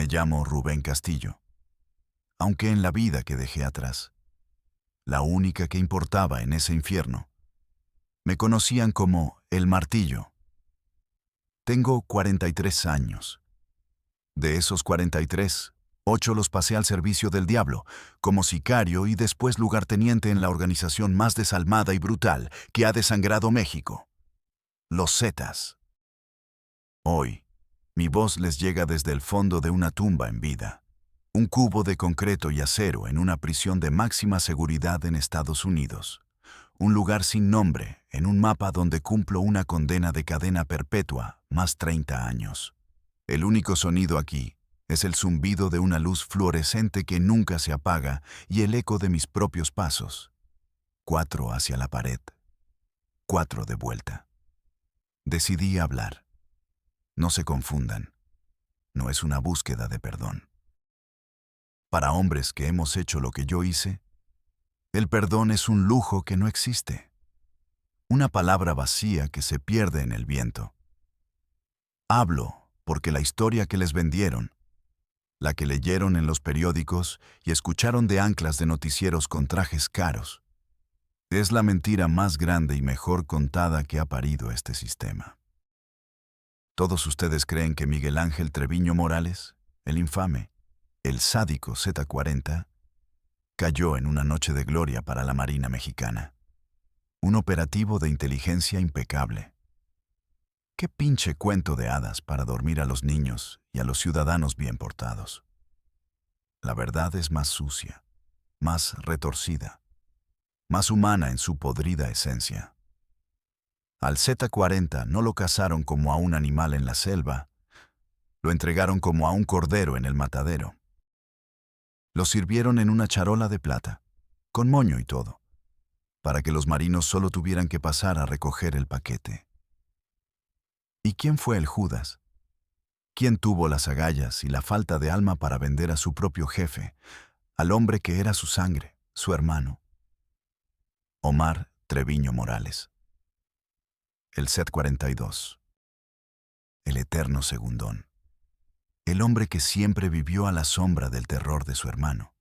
llamo Rubén Castillo, aunque en la vida que dejé atrás, la única que importaba en ese infierno, me conocían como El Martillo. Tengo 43 años. De esos 43, 8 los pasé al servicio del diablo, como sicario y después lugarteniente en la organización más desalmada y brutal que ha desangrado México, los Zetas. Hoy, mi voz les llega desde el fondo de una tumba en vida, un cubo de concreto y acero en una prisión de máxima seguridad en Estados Unidos, un lugar sin nombre en un mapa donde cumplo una condena de cadena perpetua más 30 años. El único sonido aquí es el zumbido de una luz fluorescente que nunca se apaga y el eco de mis propios pasos. 4 hacia la pared, 4 de vuelta. Decidí hablar. No se confundan. No es una búsqueda de perdón. Para hombres que hemos hecho lo que yo hice, el perdón es un lujo que no existe. Una palabra vacía que se pierde en el viento. Hablo porque la historia que les vendieron, la que leyeron en los periódicos y escucharon de anclas de noticieros con trajes caros, es la mentira más grande y mejor contada que ha parido este sistema. ¿Todos ustedes creen que Miguel Ángel Treviño Morales, el infame, el sádico Z-40, cayó en una noche de gloria para la Marina Mexicana? Un operativo de inteligencia impecable. Qué pinche cuento de hadas para dormir a los niños y a los ciudadanos bien portados. La verdad es más sucia, más retorcida, más humana en su podrida esencia. Al Z-40 no lo cazaron como a un animal en la selva, lo entregaron como a un cordero en el matadero. Lo sirvieron en una charola de plata, con moño y todo, para que los marinos solo tuvieran que pasar a recoger el paquete. ¿Y quién fue el Judas? ¿Quién tuvo las agallas y la falta de alma para vender a su propio jefe, al hombre que era su sangre, su hermano? Omar Treviño Morales. El Z-42. El eterno segundón. El hombre que siempre vivió a la sombra del terror de su hermano.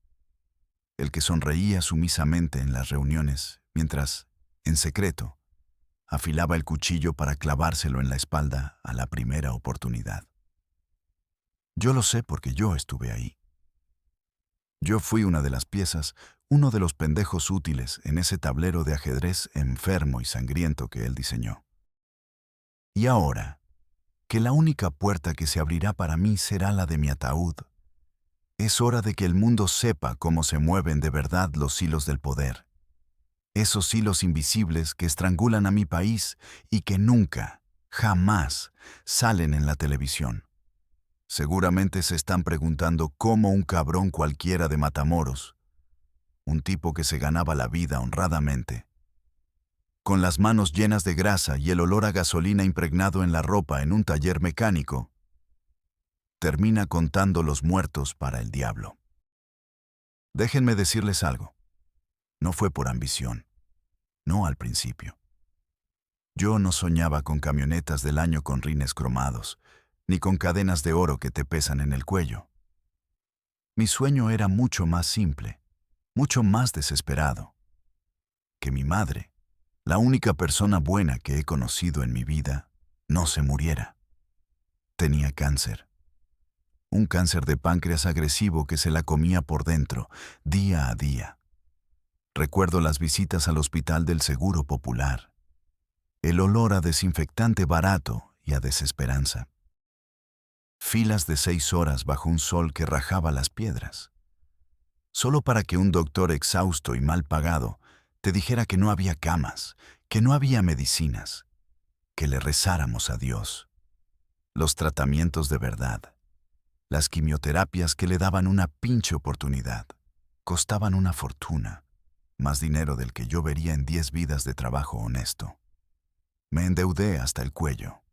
El que sonreía sumisamente en las reuniones, mientras, en secreto, afilaba el cuchillo para clavárselo en la espalda a la primera oportunidad. Yo lo sé porque yo estuve ahí. Yo fui una de las piezas, uno de los pendejos útiles en ese tablero de ajedrez enfermo y sangriento que él diseñó. Y ahora, que la única puerta que se abrirá para mí será la de mi ataúd, es hora de que el mundo sepa cómo se mueven de verdad los hilos del poder. Esos hilos invisibles que estrangulan a mi país y que nunca, jamás, salen en la televisión. Seguramente se están preguntando cómo un cabrón cualquiera de Matamoros, un tipo que se ganaba la vida honradamente, con las manos llenas de grasa y el olor a gasolina impregnado en la ropa en un taller mecánico, termina contando los muertos para el diablo. Déjenme decirles algo. No fue por ambición. No al principio. Yo no soñaba con camionetas del año con rines cromados, ni con cadenas de oro que te pesan en el cuello. Mi sueño era mucho más simple, mucho más desesperado. Que mi madre, la única persona buena que he conocido en mi vida, no se muriera. Tenía cáncer. Un cáncer de páncreas agresivo que se la comía por dentro, día a día. Recuerdo las visitas al hospital del Seguro Popular. El olor a desinfectante barato y a desesperanza. Filas de 6 horas bajo un sol que rajaba las piedras. Solo para que un doctor exhausto y mal pagado te dijera que no había camas, que no había medicinas, que le rezáramos a Dios. Los tratamientos de verdad, las quimioterapias que le daban una pinche oportunidad, costaban una fortuna. Más dinero del que yo vería en 10 vidas de trabajo honesto. Me endeudé hasta el cuello.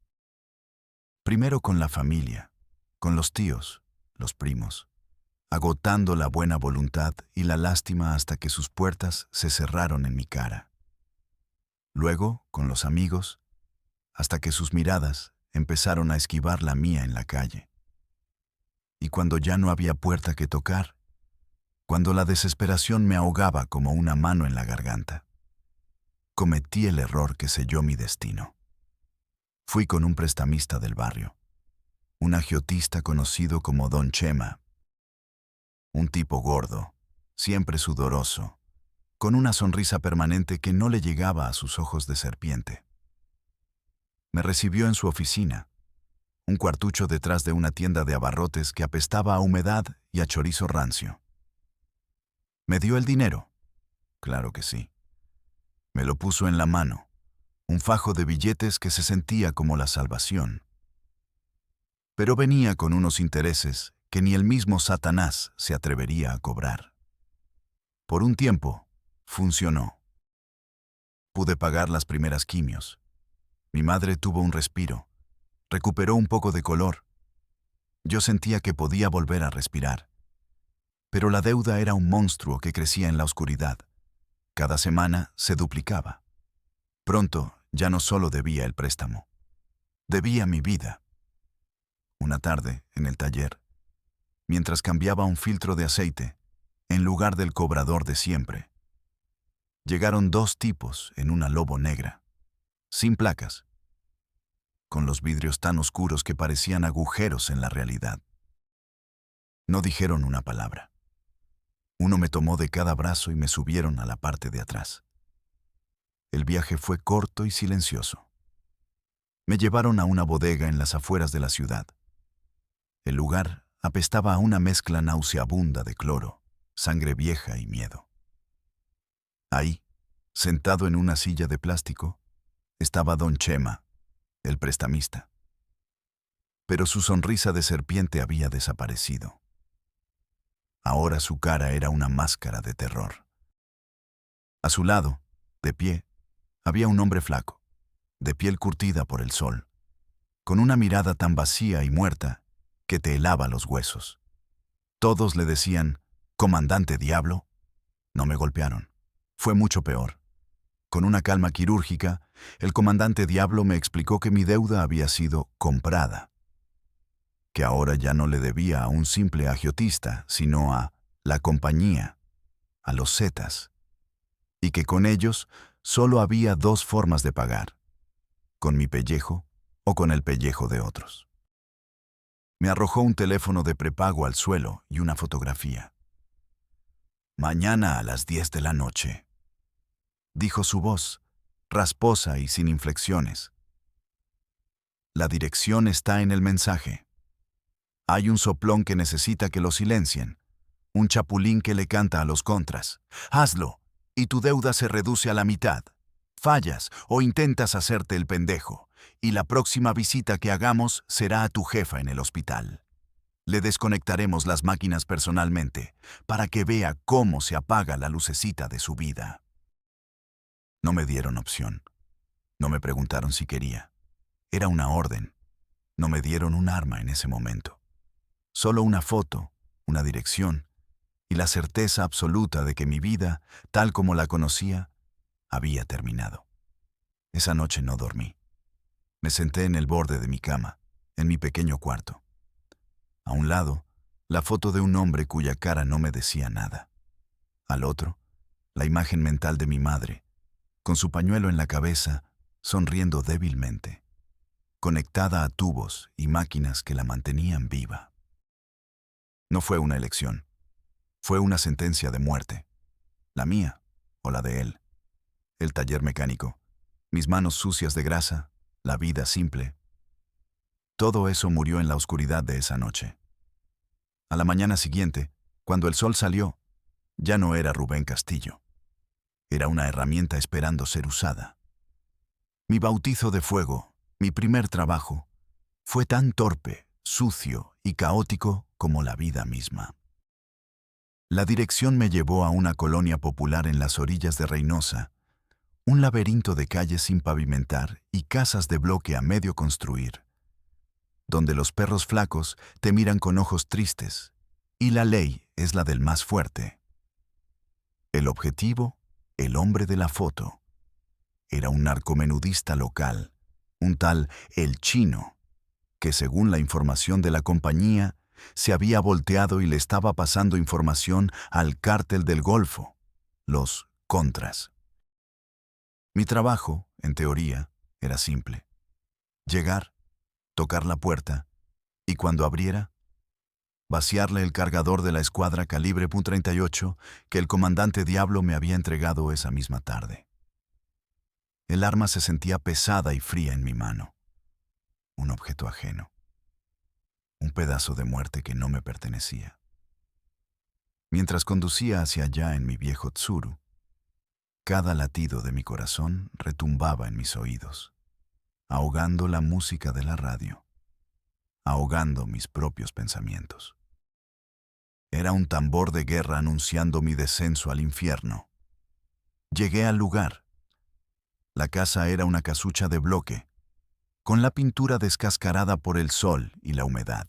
Primero con la familia, con los tíos, los primos, agotando la buena voluntad y la lástima hasta que sus puertas se cerraron en mi cara. Luego con los amigos, hasta que sus miradas empezaron a esquivar la mía en la calle. Y cuando ya no había puerta que tocar, cuando la desesperación me ahogaba como una mano en la garganta, cometí el error que selló mi destino. Fui con un prestamista del barrio, un agiotista conocido como Don Chema, un tipo gordo, siempre sudoroso, con una sonrisa permanente que no le llegaba a sus ojos de serpiente. Me recibió en su oficina, un cuartucho detrás de una tienda de abarrotes que apestaba a humedad y a chorizo rancio. ¿Me dio el dinero? Claro que sí. Me lo puso en la mano, un fajo de billetes que se sentía como la salvación. Pero venía con unos intereses que ni el mismo Satanás se atrevería a cobrar. Por un tiempo, funcionó. Pude pagar las primeras quimios. Mi madre tuvo un respiro, recuperó un poco de color. Yo sentía que podía volver a respirar. Pero la deuda era un monstruo que crecía en la oscuridad. Cada semana se duplicaba. Pronto ya no solo debía el préstamo, debía mi vida. Una tarde, en el taller, mientras cambiaba un filtro de aceite, en lugar del cobrador de siempre, llegaron dos tipos en una Lobo negra, sin placas, con los vidrios tan oscuros que parecían agujeros en la realidad. No dijeron una palabra. Uno me tomó de cada brazo y me subieron a la parte de atrás. El viaje fue corto y silencioso. Me llevaron a una bodega en las afueras de la ciudad. El lugar apestaba a una mezcla nauseabunda de cloro, sangre vieja y miedo. Ahí, sentado en una silla de plástico, estaba Don Chema, el prestamista. Pero su sonrisa de serpiente había desaparecido. Ahora su cara era una máscara de terror. A su lado, de pie, había un hombre flaco, de piel curtida por el sol, con una mirada tan vacía y muerta que te helaba los huesos. Todos le decían, «Comandante Diablo». No me golpearon. Fue mucho peor. Con una calma quirúrgica, el comandante Diablo me explicó que mi deuda había sido comprada, que ahora ya no le debía a un simple agiotista, sino a la compañía, a los Zetas, y que con ellos solo había dos formas de pagar, con mi pellejo o con el pellejo de otros. Me arrojó un teléfono de prepago al suelo y una fotografía. «Mañana a las 10 de la noche», dijo su voz, rasposa y sin inflexiones. «La dirección está en el mensaje. Hay un soplón que necesita que lo silencien, un chapulín que le canta a los contras. Hazlo, y tu deuda se reduce a la mitad. Fallas o intentas hacerte el pendejo, y la próxima visita que hagamos será a tu jefa en el hospital. Le desconectaremos las máquinas personalmente para que vea cómo se apaga la lucecita de su vida». No me dieron opción. No me preguntaron si quería. Era una orden. No me dieron un arma en ese momento. Solo una foto, una dirección y la certeza absoluta de que mi vida, tal como la conocía, había terminado. Esa noche no dormí. Me senté en el borde de mi cama, en mi pequeño cuarto. A un lado, la foto de un hombre cuya cara no me decía nada. Al otro, la imagen mental de mi madre, con su pañuelo en la cabeza, sonriendo débilmente, conectada a tubos y máquinas que la mantenían viva. No fue una elección. Fue una sentencia de muerte. La mía o la de él. El taller mecánico, mis manos sucias de grasa, la vida simple. Todo eso murió en la oscuridad de esa noche. A la mañana siguiente, cuando el sol salió, ya no era Rubén Castillo. Era una herramienta esperando ser usada. Mi bautizo de fuego, mi primer trabajo, fue tan torpe, sucio y caótico como la vida misma. La dirección me llevó a una colonia popular en las orillas de Reynosa, un laberinto de calles sin pavimentar y casas de bloque a medio construir, donde los perros flacos te miran con ojos tristes y la ley es la del más fuerte. El objetivo, el hombre de la foto, era un narcomenudista local, un tal El Chino, que según la información de la compañía, Se había volteado y le estaba pasando información al cártel del Golfo, los Contras. Mi trabajo, en teoría, era simple. Llegar, tocar la puerta, y cuando abriera, vaciarle el cargador de la escuadra calibre .38 que el comandante Diablo me había entregado esa misma tarde. El arma se sentía pesada y fría en mi mano. Un objeto ajeno. Un pedazo de muerte que no me pertenecía. Mientras conducía hacia allá en mi viejo Tsuru, cada latido de mi corazón retumbaba en mis oídos, ahogando la música de la radio, ahogando mis propios pensamientos. Era un tambor de guerra anunciando mi descenso al infierno. Llegué al lugar. La casa era una casucha de bloque, con la pintura descascarada por el sol y la humedad.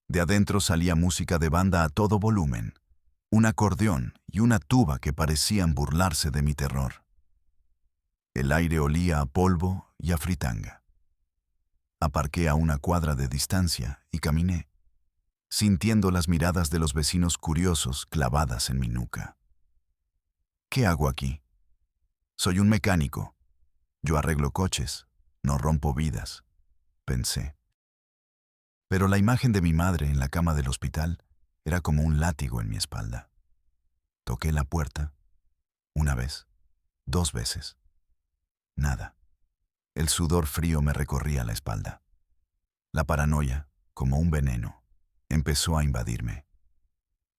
De adentro salía música de banda a todo volumen, un acordeón y una tuba que parecían burlarse de mi terror. El aire olía a polvo y a fritanga. Aparqué a una cuadra de distancia y caminé, sintiendo las miradas de los vecinos curiosos clavadas en mi nuca. ¿Qué hago aquí? Soy un mecánico. Yo arreglo coches, no rompo vidas, pensé. Pero la imagen de mi madre en la cama del hospital era como un látigo en mi espalda. Toqué la puerta, una vez, 2 veces. Nada. El sudor frío me recorría la espalda. La paranoia, como un veneno, empezó a invadirme.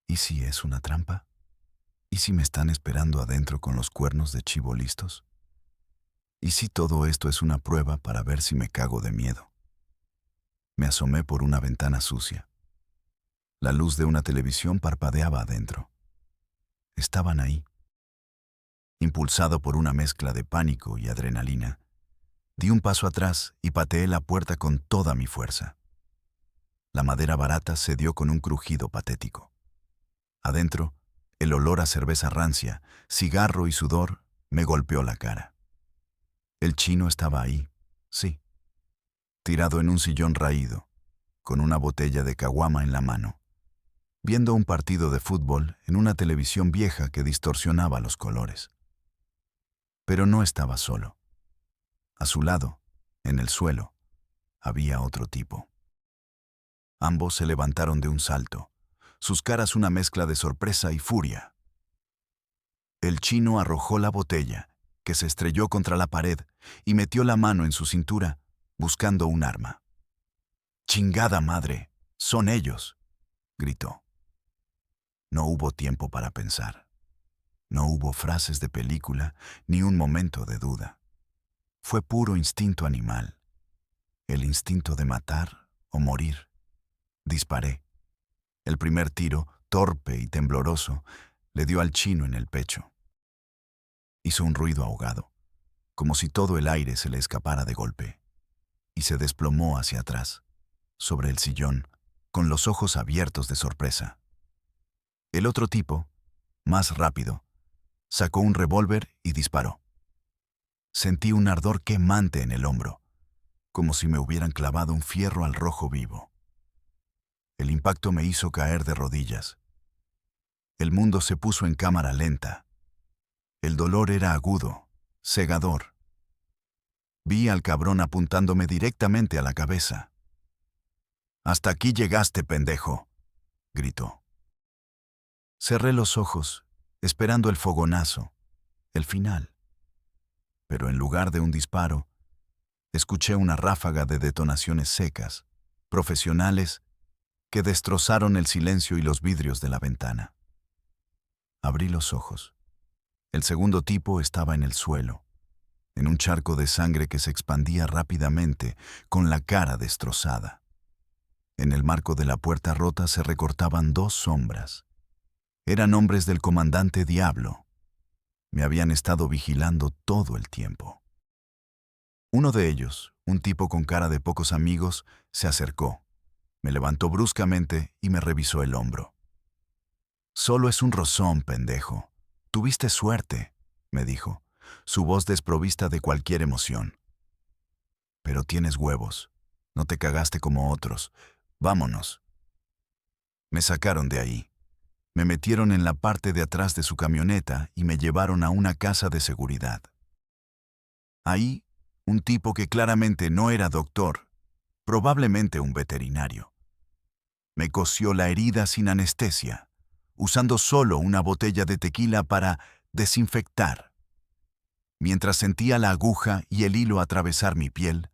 ¿Y si es una trampa? ¿Y si me están esperando adentro con los cuernos de chivo listos? ¿Y si todo esto es una prueba para ver si me cago de miedo? Me asomé por una ventana sucia. La luz de una televisión parpadeaba adentro. Estaban ahí. Impulsado por una mezcla de pánico y adrenalina, di un paso atrás y pateé la puerta con toda mi fuerza. La madera barata cedió con un crujido patético. Adentro, el olor a cerveza rancia, cigarro y sudor me golpeó la cara. El chino estaba ahí, sí, tirado en un sillón raído, con una botella de caguama en la mano, viendo un partido de fútbol en una televisión vieja que distorsionaba los colores. Pero no estaba solo. A su lado, en el suelo, había otro tipo. Ambos se levantaron de un salto, sus caras una mezcla de sorpresa y furia. El chino arrojó la botella, que se estrelló contra la pared, y metió la mano en su cintura, buscando un arma. «¡Chingada madre! ¡Son ellos!», gritó. No hubo tiempo para pensar. No hubo frases de película, ni un momento de duda. Fue puro instinto animal. El instinto de matar o morir. Disparé. El primer tiro, torpe y tembloroso, le dio al chino en el pecho. Hizo un ruido ahogado, como si todo el aire se le escapara de golpe, y se desplomó hacia atrás, sobre el sillón, con los ojos abiertos de sorpresa. El otro tipo, más rápido, sacó un revólver y disparó. Sentí un ardor quemante en el hombro, como si me hubieran clavado un fierro al rojo vivo. El impacto me hizo caer de rodillas. El mundo se puso en cámara lenta. El dolor era agudo, cegador. Vi al cabrón apuntándome directamente a la cabeza. «Hasta aquí llegaste, pendejo», gritó. Cerré los ojos, esperando el fogonazo, el final. Pero en lugar de un disparo, escuché una ráfaga de detonaciones secas, profesionales, que destrozaron el silencio y los vidrios de la ventana. Abrí los ojos. El segundo tipo estaba en el suelo, en un charco de sangre que se expandía rápidamente, con la cara destrozada. En el marco de la puerta rota se recortaban 2 sombras. Eran hombres del comandante Diablo. Me habían estado vigilando todo el tiempo. Uno de ellos, un tipo con cara de pocos amigos, se acercó. Me levantó bruscamente y me revisó el hombro. «Solo es un rozón, pendejo. Tuviste suerte», me dijo, su voz desprovista de cualquier emoción. «Pero tienes huevos. No te cagaste como otros. Vámonos. Me sacaron de ahí. Me metieron en la parte de atrás de su camioneta y me llevaron a una casa de seguridad. Ahí, un tipo que claramente no era doctor, probablemente un veterinario, me cosió la herida sin anestesia, usando solo una botella de tequila para desinfectar. Mientras sentía la aguja y el hilo atravesar mi piel,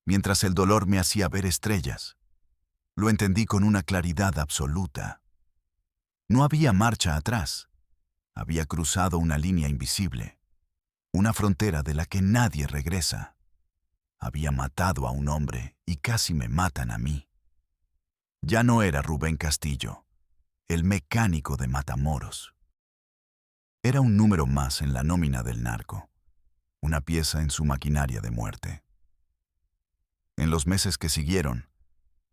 mientras el dolor me hacía ver estrellas, lo entendí con una claridad absoluta. No había marcha atrás. Había cruzado una línea invisible, una frontera de la que nadie regresa. Había matado a un hombre y casi me matan a mí. Ya no era Rubén Castillo, el mecánico de Matamoros. Era un número más en la nómina del narco, una pieza en su maquinaria de muerte. En los meses que siguieron,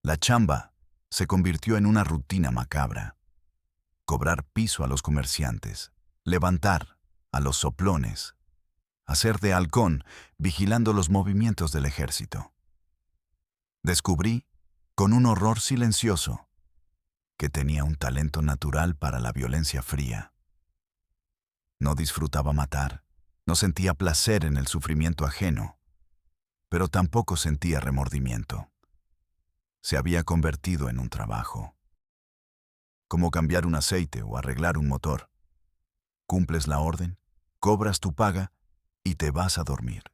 la chamba se convirtió en una rutina macabra. Cobrar piso a los comerciantes, levantar a los soplones, hacer de halcón vigilando los movimientos del ejército. Descubrí, con un horror silencioso, que tenía un talento natural para la violencia fría. No disfrutaba matar, no sentía placer en el sufrimiento ajeno, pero tampoco sentía remordimiento. Se había convertido en un trabajo. Como cambiar un aceite o arreglar un motor. Cumples la orden, cobras tu paga y te vas a dormir.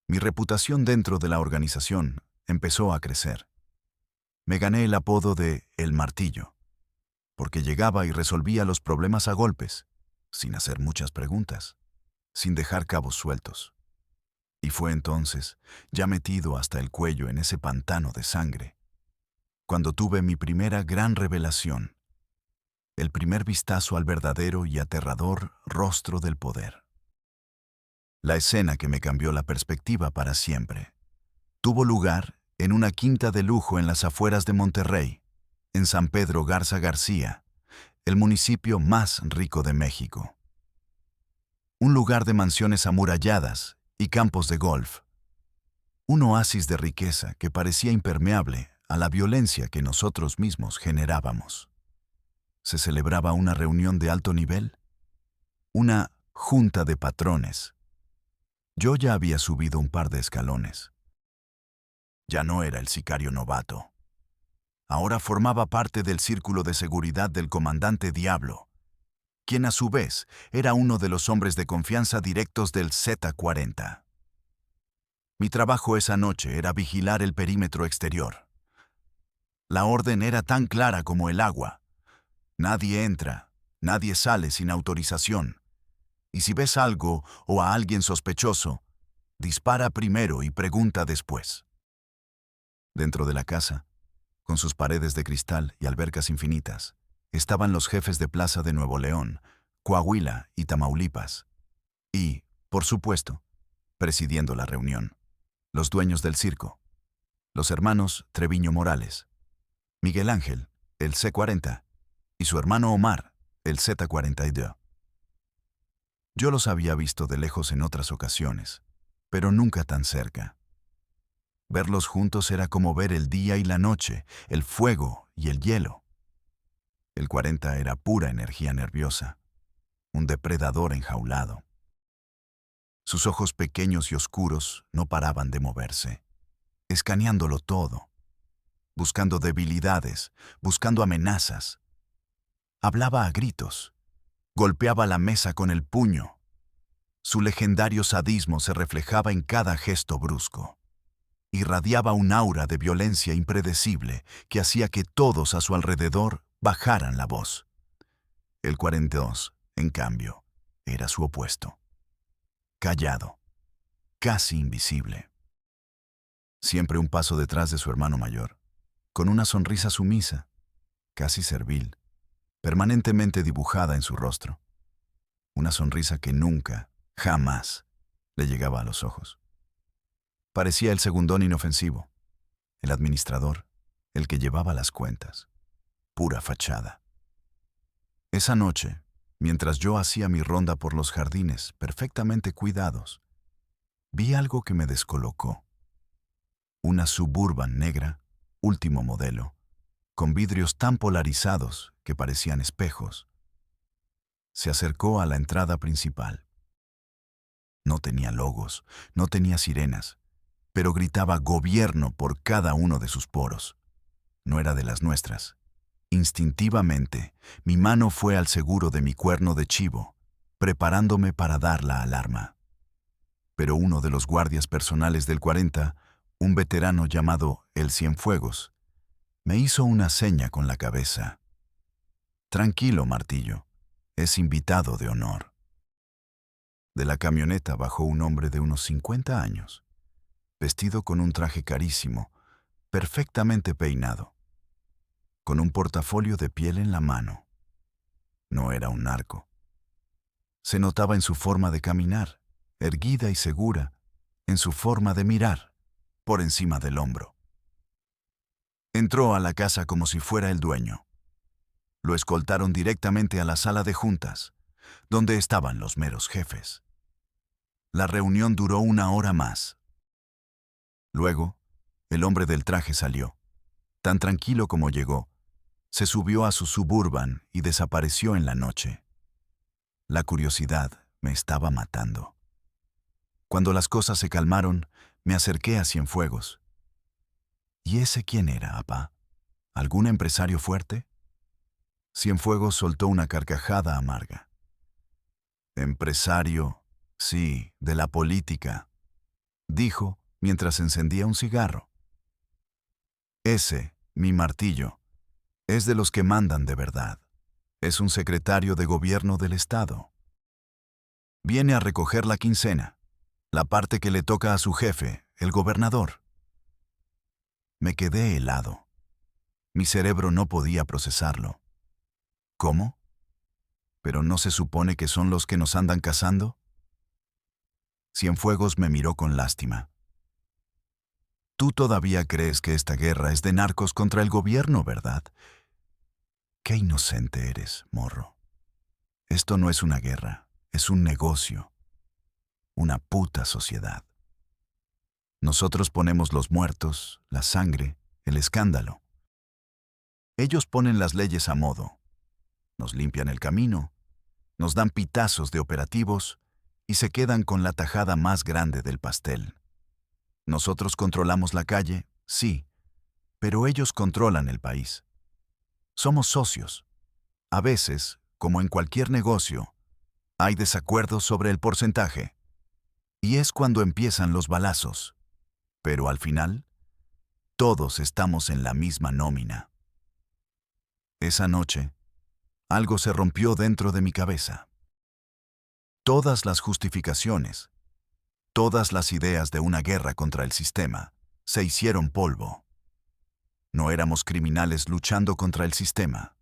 Mi reputación dentro de la organización empezó a crecer. Me gané el apodo de El Martillo, porque llegaba y resolvía los problemas a golpes, sin hacer muchas preguntas, sin dejar cabos sueltos. Y fue entonces, ya metido hasta el cuello en ese pantano de sangre, cuando tuve mi primera gran revelación, el primer vistazo al verdadero y aterrador rostro del poder. La escena que me cambió la perspectiva para siempre tuvo lugar en una quinta de lujo en las afueras de Monterrey, en San Pedro Garza García, el municipio más rico de México. Un lugar de mansiones amuralladas y campos de golf. Un oasis de riqueza que parecía impermeable a la violencia que nosotros mismos generábamos. Se celebraba una reunión de alto nivel, una junta de patrones. Yo ya había subido un par de escalones. Ya no era el sicario novato. Ahora formaba parte del círculo de seguridad del comandante Diablo, quien a su vez era uno de los hombres de confianza directos del Z-40. Mi trabajo esa noche era vigilar el perímetro exterior. La orden era tan clara como el agua. Nadie entra, nadie sale sin autorización. Y si ves algo o a alguien sospechoso, dispara primero y pregunta después. Dentro de la casa, con sus paredes de cristal y albercas infinitas, estaban los jefes de plaza de Nuevo León, Coahuila y Tamaulipas. Y, por supuesto, presidiendo la reunión, los dueños del circo, los hermanos Treviño Morales, Miguel Ángel, el C-40, y su hermano Omar, el Z-42. Yo los había visto de lejos en otras ocasiones, pero nunca tan cerca. Verlos juntos era como ver el día y la noche, el fuego y el hielo. El 40 era pura energía nerviosa, un depredador enjaulado. Sus ojos pequeños y oscuros no paraban de moverse, escaneándolo todo, buscando debilidades, buscando amenazas. Hablaba a gritos, golpeaba la mesa con el puño. Su legendario sadismo se reflejaba en cada gesto brusco. Irradiaba un aura de violencia impredecible que hacía que todos a su alrededor bajaran la voz. El 42, en cambio, era su opuesto. Callado, casi invisible. Siempre un paso detrás de su hermano mayor, con una sonrisa sumisa, casi servil, permanentemente dibujada en su rostro. Una sonrisa que nunca, jamás, le llegaba a los ojos. Parecía el segundón inofensivo, el administrador, el que llevaba las cuentas. Pura fachada. Esa noche, mientras yo hacía mi ronda por los jardines perfectamente cuidados, vi algo que me descolocó. Una Suburban negra, último modelo, con vidrios tan polarizados que parecían espejos. Se acercó a la entrada principal. No tenía logos, no tenía sirenas, pero gritaba gobierno por cada uno de sus poros. No era de las nuestras. Instintivamente, mi mano fue al seguro de mi cuerno de chivo, preparándome para dar la alarma. Pero uno de los guardias personales del 40, un veterano llamado el Cienfuegos, me hizo una seña con la cabeza. Tranquilo, Martillo, es invitado de honor. De la camioneta bajó un hombre de unos 50 años, vestido con un traje carísimo, perfectamente peinado, con un portafolio de piel en la mano. No era un narco. Se notaba en su forma de caminar, erguida y segura, en su forma de mirar, por encima del hombro. Entró a la casa como si fuera el dueño. Lo escoltaron directamente a la sala de juntas, donde estaban los meros jefes. La reunión duró 1 hora más. Luego, el hombre del traje salió, tan tranquilo como llegó, se subió a su Suburban y desapareció en la noche. La curiosidad me estaba matando. Cuando las cosas se calmaron, me acerqué a Cienfuegos. ¿Y ese quién era, apá? ¿Algún empresario fuerte? Cienfuegos soltó una carcajada amarga. Empresario, sí, de la política, dijo mientras encendía un cigarro. Ese, mi Martillo, es de los que mandan de verdad. Es un secretario de gobierno del Estado. Viene a recoger la quincena, la parte que le toca a su jefe, el gobernador. Me quedé helado. Mi cerebro no podía procesarlo. ¿Cómo? ¿Pero no se supone que son los que nos andan cazando? Cienfuegos me miró con lástima. Tú todavía crees que esta guerra es de narcos contra el gobierno, ¿verdad? Qué inocente eres, morro. Esto no es una guerra, es un negocio. Una puta sociedad. Nosotros ponemos los muertos, la sangre, el escándalo. Ellos ponen las leyes a modo. Nos limpian el camino, nos dan pitazos de operativos y se quedan con la tajada más grande del pastel. Nosotros controlamos la calle, sí, pero ellos controlan el país. Somos socios. A veces, como en cualquier negocio, hay desacuerdos sobre el porcentaje. Y es cuando empiezan los balazos. Pero al final, todos estamos en la misma nómina. Esa noche, algo se rompió dentro de mi cabeza. Todas las justificaciones, todas las ideas de una guerra contra el sistema, se hicieron polvo. No éramos criminales luchando contra el sistema.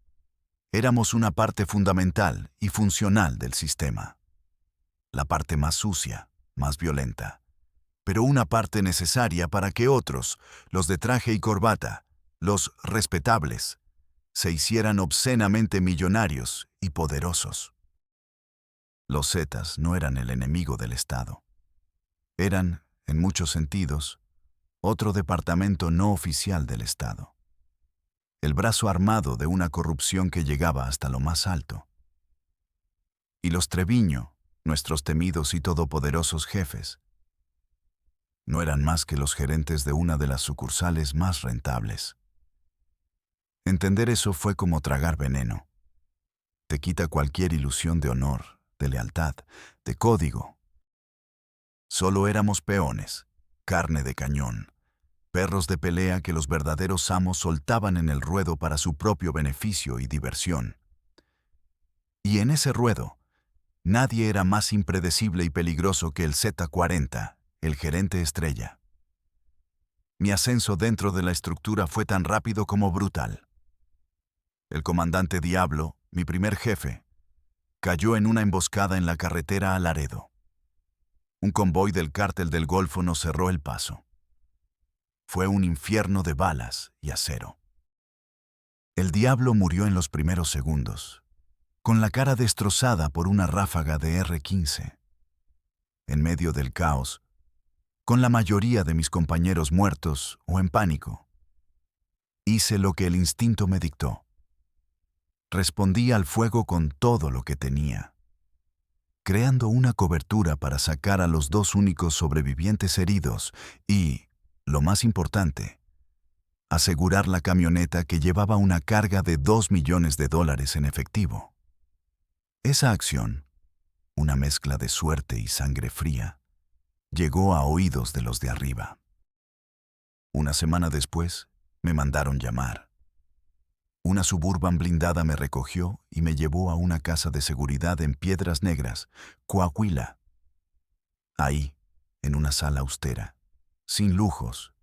Éramos una parte fundamental y funcional del sistema. La parte más sucia, más violenta, pero una parte necesaria para que otros, los de traje y corbata, los respetables, se hicieran obscenamente millonarios y poderosos. Los Zetas no eran el enemigo del Estado. Eran, en muchos sentidos, otro departamento no oficial del Estado. El brazo armado de una corrupción que llegaba hasta lo más alto. Y los Treviño, nuestros temidos y todopoderosos jefes, no eran más que los gerentes de una de las sucursales más rentables. Entender eso fue como tragar veneno. Te quita cualquier ilusión de honor, de lealtad, de código. Solo éramos peones, carne de cañón, perros de pelea que los verdaderos amos soltaban en el ruedo para su propio beneficio y diversión. Y en ese ruedo, nadie era más impredecible y peligroso que el Z-40, el gerente estrella. Mi ascenso dentro de la estructura fue tan rápido como brutal. El comandante Diablo, mi primer jefe, cayó en una emboscada en la carretera a Laredo. Un convoy del cártel del Golfo nos cerró el paso. Fue un infierno de balas y acero. El Diablo murió en los primeros segundos, con la cara destrozada por una ráfaga de R-15. En medio del caos, con la mayoría de mis compañeros muertos o en pánico. Hice lo que el instinto me dictó. Respondí al fuego con todo lo que tenía, creando una cobertura para sacar a los dos únicos sobrevivientes heridos y, lo más importante, asegurar la camioneta que llevaba una carga de $2 millones en efectivo. Esa acción, una mezcla de suerte y sangre fría, llegó a oídos de los de arriba. Una semana después, me mandaron llamar. Una Suburban blindada me recogió y me llevó a una casa de seguridad en Piedras Negras, Coahuila. Ahí, en una sala austera, sin lujos,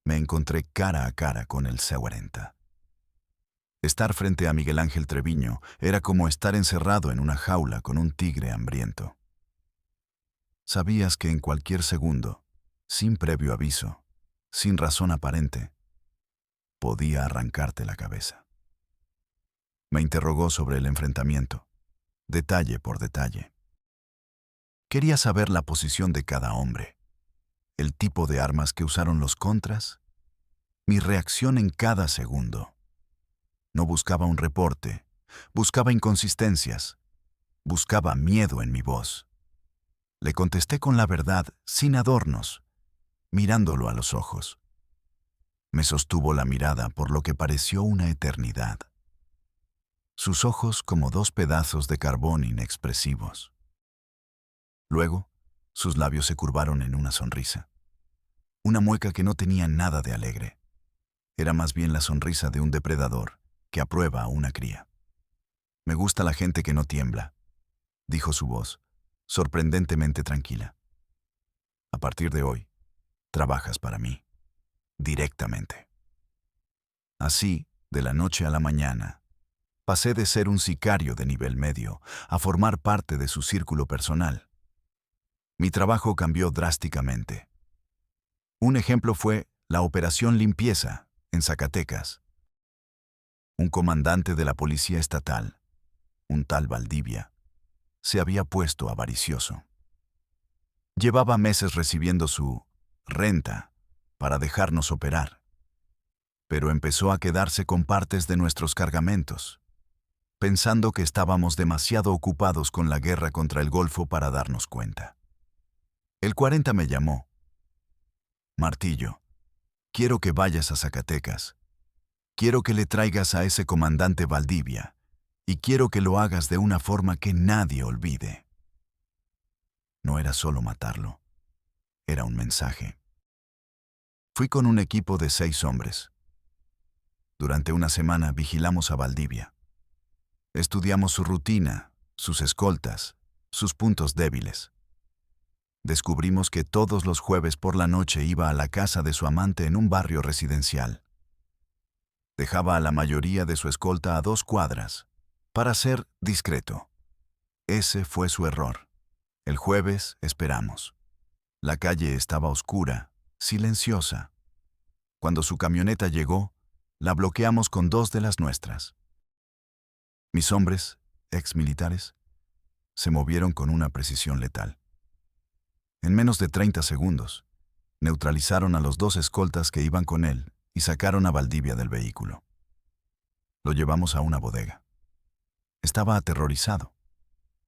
me encontré cara a cara con el C-40. Estar frente a Miguel Ángel Treviño era como estar encerrado en una jaula con un tigre hambriento. Sabías que en cualquier segundo, sin previo aviso, sin razón aparente, podía arrancarte la cabeza. Me interrogó sobre el enfrentamiento, detalle por detalle. Quería saber la posición de cada hombre, el tipo de armas que usaron los contras, mi reacción en cada segundo. No buscaba un reporte, buscaba inconsistencias, buscaba miedo en mi voz. Le contesté con la verdad, sin adornos, mirándolo a los ojos. Me sostuvo la mirada por lo que pareció una eternidad. Sus ojos como dos pedazos de carbón inexpresivos. Luego, sus labios se curvaron en una sonrisa. Una mueca que no tenía nada de alegre. Era más bien la sonrisa de un depredador que aprueba a una cría. Me gusta la gente que no tiembla, dijo su voz, sorprendentemente tranquila. A partir de hoy, trabajas para mí, directamente. Así, de la noche a la mañana, pasé de ser un sicario de nivel medio a formar parte de su círculo personal. Mi trabajo cambió drásticamente. Un ejemplo fue la Operación Limpieza, en Zacatecas. Un comandante de la Policía Estatal, un tal Valdivia, se había puesto avaricioso. Llevaba meses recibiendo su renta para dejarnos operar, pero empezó a quedarse con partes de nuestros cargamentos, pensando que estábamos demasiado ocupados con la guerra contra el Golfo para darnos cuenta. El 40 me llamó. Martillo, quiero que vayas a Zacatecas. Quiero que le traigas a ese comandante Valdivia y quiero que lo hagas de una forma que nadie olvide. No era solo matarlo, era un mensaje. Fui con un equipo de 6 hombres. Durante una semana vigilamos a Valdivia. Estudiamos su rutina, sus escoltas, sus puntos débiles. Descubrimos que todos los jueves por la noche iba a la casa de su amante en un barrio residencial. Dejaba a la mayoría de su escolta a 2 cuadras, para ser discreto. Ese fue su error. El jueves esperamos. La calle estaba oscura, silenciosa. Cuando su camioneta llegó, la bloqueamos con 2 de las nuestras. Mis hombres, exmilitares, se movieron con una precisión letal. En menos de 30 segundos, neutralizaron a los 2 escoltas que iban con él y sacaron a Valdivia del vehículo. Lo llevamos a una bodega. Estaba aterrorizado,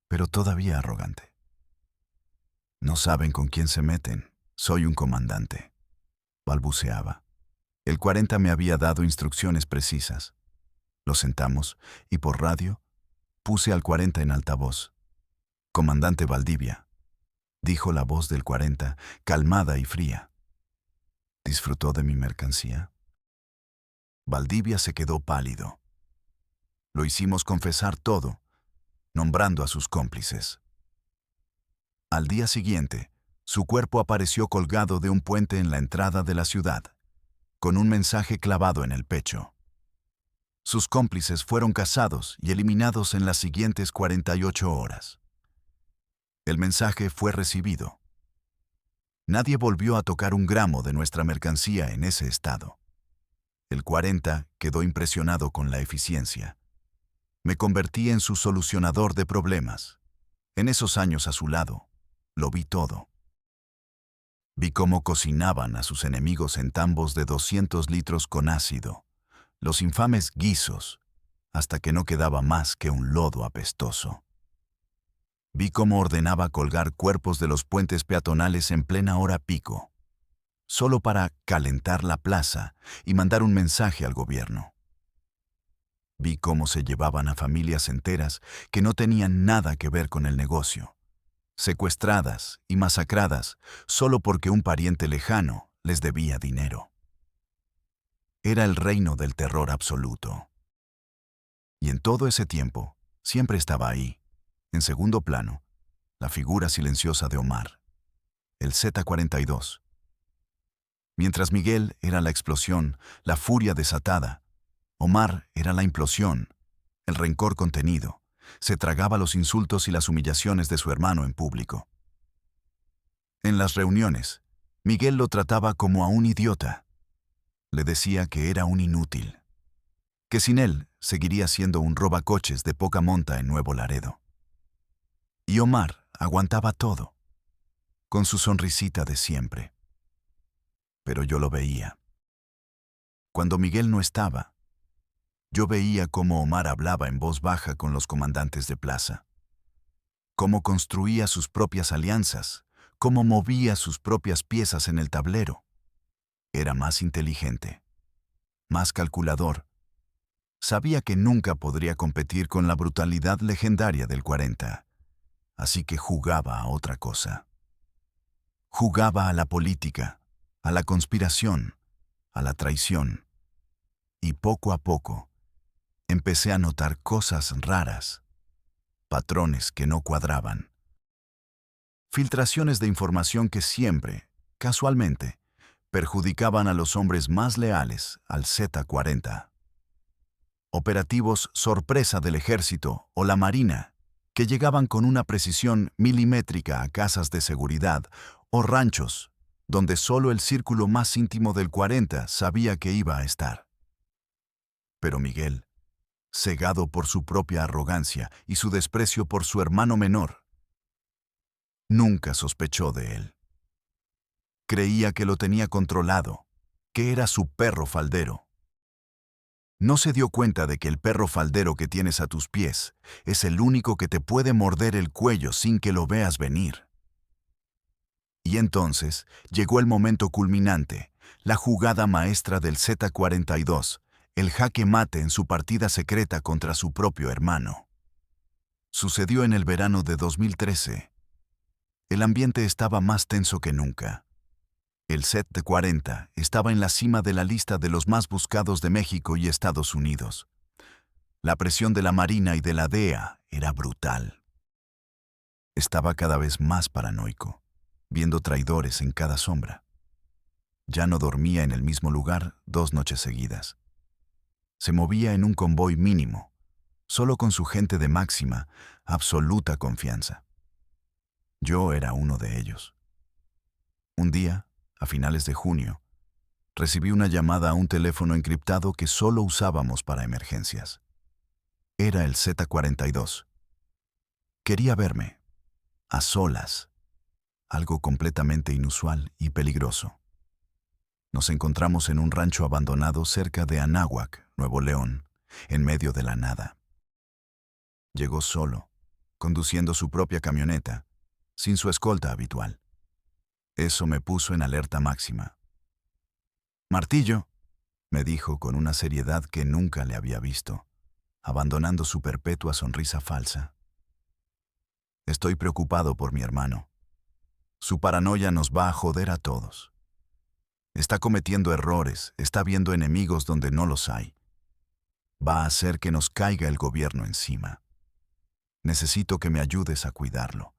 pero todavía arrogante. No saben con quién se meten. Soy un comandante, balbuceaba. El 40 me había dado instrucciones precisas. Lo sentamos y por radio puse al 40 en altavoz. Comandante Valdivia, dijo la voz del 40, calmada y fría. ¿Disfrutó de mi mercancía? Valdivia se quedó pálido. Lo hicimos confesar todo, nombrando a sus cómplices. Al día siguiente, su cuerpo apareció colgado de un puente en la entrada de la ciudad, con un mensaje clavado en el pecho. Sus cómplices fueron cazados y eliminados en las siguientes 48 horas. El mensaje fue recibido. Nadie volvió a tocar un gramo de nuestra mercancía en ese estado. El 40 quedó impresionado con la eficiencia. Me convertí en su solucionador de problemas. En esos años a su lado, lo vi todo. Vi cómo cocinaban a sus enemigos en tambos de 200 litros con ácido, los infames guisos, hasta que no quedaba más que un lodo apestoso. Vi cómo ordenaba colgar cuerpos de los puentes peatonales en plena hora pico, solo para calentar la plaza y mandar un mensaje al gobierno. Vi cómo se llevaban a familias enteras que no tenían nada que ver con el negocio, secuestradas y masacradas solo porque un pariente lejano les debía dinero. Era el reino del terror absoluto. Y en todo ese tiempo, siempre estaba ahí, en segundo plano, la figura silenciosa de Omar, el Z-42. Mientras Miguel era la explosión, la furia desatada, Omar era la implosión, el rencor contenido. Se tragaba los insultos y las humillaciones de su hermano en público. En las reuniones, Miguel lo trataba como a un idiota. Le decía que era un inútil, que sin él seguiría siendo un robacoches de poca monta en Nuevo Laredo. Y Omar aguantaba todo, con su sonrisita de siempre. Pero yo lo veía. Cuando Miguel no estaba, yo veía cómo Omar hablaba en voz baja con los comandantes de plaza, cómo construía sus propias alianzas, cómo movía sus propias piezas en el tablero. Era más inteligente, más calculador. Sabía que nunca podría competir con la brutalidad legendaria del 40, así que jugaba a otra cosa. Jugaba a la política, a la conspiración, a la traición. Y poco a poco, empecé a notar cosas raras, patrones que no cuadraban. Filtraciones de información que siempre, casualmente, perjudicaban a los hombres más leales al Z-40. Operativos sorpresa del ejército o la marina, que llegaban con una precisión milimétrica a casas de seguridad o ranchos, donde solo el círculo más íntimo del 40 sabía que iba a estar. Pero Miguel, cegado por su propia arrogancia y su desprecio por su hermano menor, nunca sospechó de él. Creía que lo tenía controlado, que era su perro faldero. No se dio cuenta de que el perro faldero que tienes a tus pies es el único que te puede morder el cuello sin que lo veas venir. Y entonces llegó el momento culminante, la jugada maestra del Z-42, el jaque mate en su partida secreta contra su propio hermano. Sucedió en el verano de 2013. El ambiente estaba más tenso que nunca. El Z-40 estaba en la cima de la lista de los más buscados de México y Estados Unidos. La presión de la Marina y de la DEA era brutal. Estaba cada vez más paranoico, viendo traidores en cada sombra. Ya no dormía en el mismo lugar 2 noches seguidas. Se movía en un convoy mínimo, solo con su gente de máxima, absoluta confianza. Yo era uno de ellos. Un día, a finales de junio, recibí una llamada a un teléfono encriptado que solo usábamos para emergencias. Era el Z-42. Quería verme, a solas, algo completamente inusual y peligroso. Nos encontramos en un rancho abandonado cerca de Anáhuac, Nuevo León, en medio de la nada. Llegó solo, conduciendo su propia camioneta, sin su escolta habitual. Eso me puso en alerta máxima. «Martillo», me dijo con una seriedad que nunca le había visto, abandonando su perpetua sonrisa falsa. «Estoy preocupado por mi hermano. Su paranoia nos va a joder a todos. Está cometiendo errores, está viendo enemigos donde no los hay. Va a hacer que nos caiga el gobierno encima. Necesito que me ayudes a cuidarlo,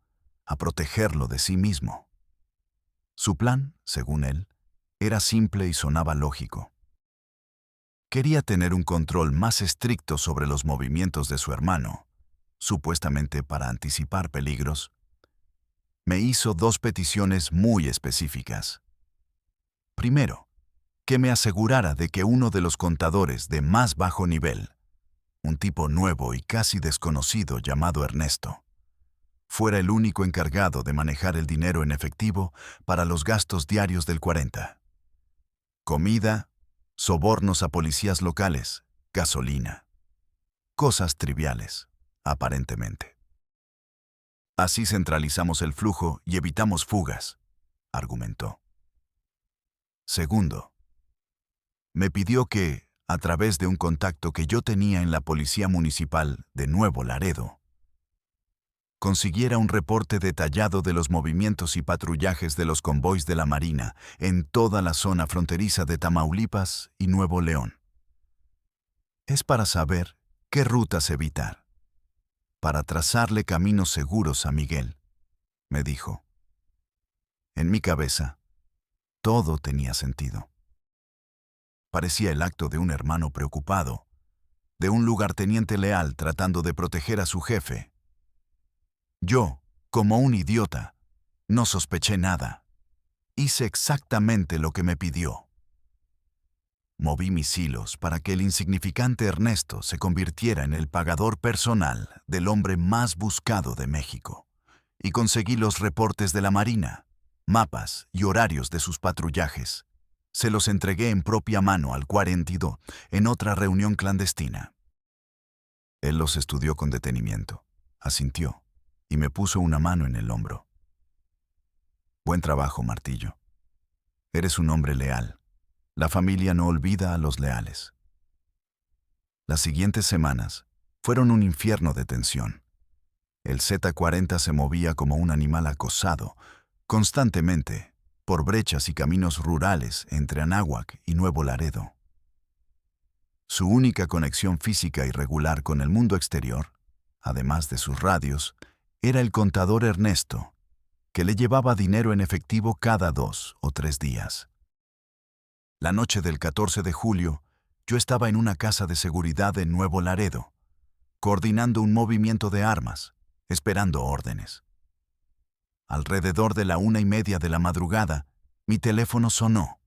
a protegerlo de sí mismo». Su plan, según él, era simple y sonaba lógico. Quería tener un control más estricto sobre los movimientos de su hermano, supuestamente para anticipar peligros. Me hizo 2 peticiones muy específicas. Primero, que me asegurara de que uno de los contadores de más bajo nivel, un tipo nuevo y casi desconocido llamado Ernesto, fuera el único encargado de manejar el dinero en efectivo para los gastos diarios del 40. Comida, sobornos a policías locales, gasolina. Cosas triviales, aparentemente. Así centralizamos el flujo y evitamos fugas, argumentó. Segundo, me pidió que, a través de un contacto que yo tenía en la Policía Municipal de Nuevo Laredo, consiguiera un reporte detallado de los movimientos y patrullajes de los convoys de la Marina en toda la zona fronteriza de Tamaulipas y Nuevo León. Es para saber qué rutas evitar, para trazarle caminos seguros a Miguel, me dijo. En mi cabeza, todo tenía sentido. Parecía el acto de un hermano preocupado, de un lugarteniente leal tratando de proteger a su jefe. Yo, como un idiota, no sospeché nada. Hice exactamente lo que me pidió. Moví mis hilos para que el insignificante Ernesto se convirtiera en el pagador personal del hombre más buscado de México, y conseguí los reportes de la Marina, mapas y horarios de sus patrullajes. Se los entregué en propia mano al 42 en otra reunión clandestina. Él los estudió con detenimiento, asintió y me puso una mano en el hombro. Buen trabajo, Martillo. Eres un hombre leal. La familia no olvida a los leales. Las siguientes semanas fueron un infierno de tensión. El Z-40 se movía como un animal acosado, constantemente, por brechas y caminos rurales entre Anáhuac y Nuevo Laredo. Su única conexión física y regular con el mundo exterior, además de sus radios, era el contador Ernesto, que le llevaba dinero en efectivo cada 2 o 3 días. La noche del 14 de julio, yo estaba en una casa de seguridad en Nuevo Laredo, coordinando un movimiento de armas, esperando órdenes. Alrededor de la 1:30 de la madrugada, mi teléfono sonó.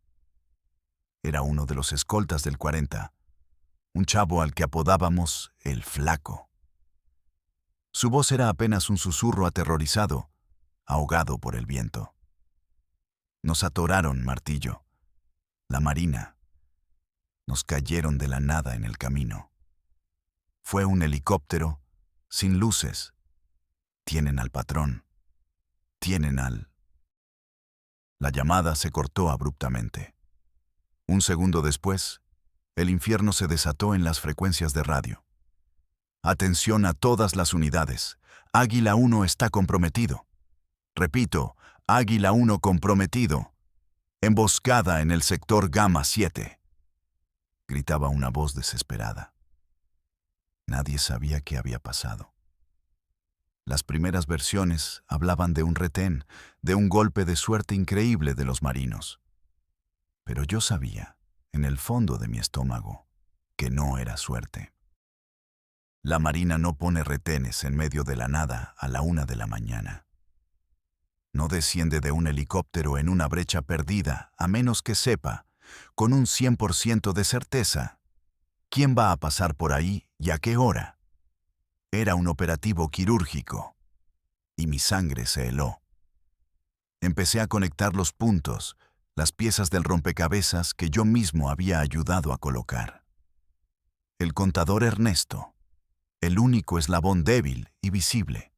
Era uno de los escoltas del 40, un chavo al que apodábamos el Flaco. Su voz era apenas un susurro aterrorizado, ahogado por el viento. Nos atoraron, Martillo. La Marina. Nos cayeron de la nada en el camino. Fue un helicóptero, sin luces. Tienen al patrón. Tienen al... La llamada se cortó abruptamente. Un segundo después, el infierno se desató en las frecuencias de radio. Atención a todas las unidades. Águila 1 está comprometido. Repito, Águila 1 comprometido. Emboscada en el sector Gamma 7. Gritaba una voz desesperada. Nadie sabía qué había pasado. Las primeras versiones hablaban de un retén, de un golpe de suerte increíble de los marinos. Pero yo sabía, en el fondo de mi estómago, que no era suerte. La Marina no pone retenes en medio de la nada a la 1 de la mañana. No desciende de un helicóptero en una brecha perdida, a menos que sepa, con un 100% de certeza, quién va a pasar por ahí y a qué hora. Era un operativo quirúrgico, y mi sangre se heló. Empecé a conectar los puntos, las piezas del rompecabezas que yo mismo había ayudado a colocar. El contador Ernesto, el único eslabón débil y visible,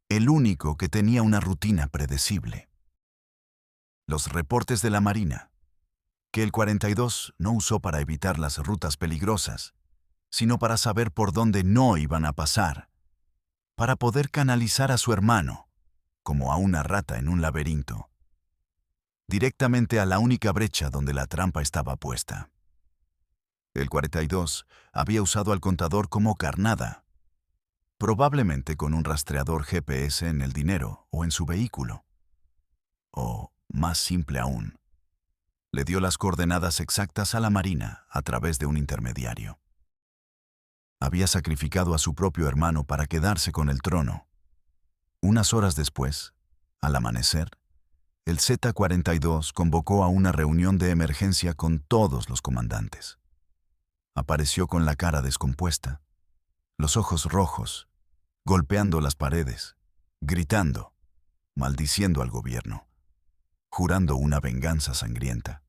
el único que tenía una rutina predecible. Los reportes de la Marina, que el 42 no usó para evitar las rutas peligrosas, sino para saber por dónde no iban a pasar, para poder canalizar a su hermano, como a una rata en un laberinto, directamente a la única brecha donde la trampa estaba puesta. El 42 había usado al contador como carnada, probablemente con un rastreador GPS en el dinero o en su vehículo. O, más simple aún, le dio las coordenadas exactas a la Marina a través de un intermediario. Había sacrificado a su propio hermano para quedarse con el trono. Unas horas después, al amanecer, el Z-42 convocó a una reunión de emergencia con todos los comandantes. Apareció con la cara descompuesta, los ojos rojos, golpeando las paredes, gritando, maldiciendo al gobierno, jurando una venganza sangrienta.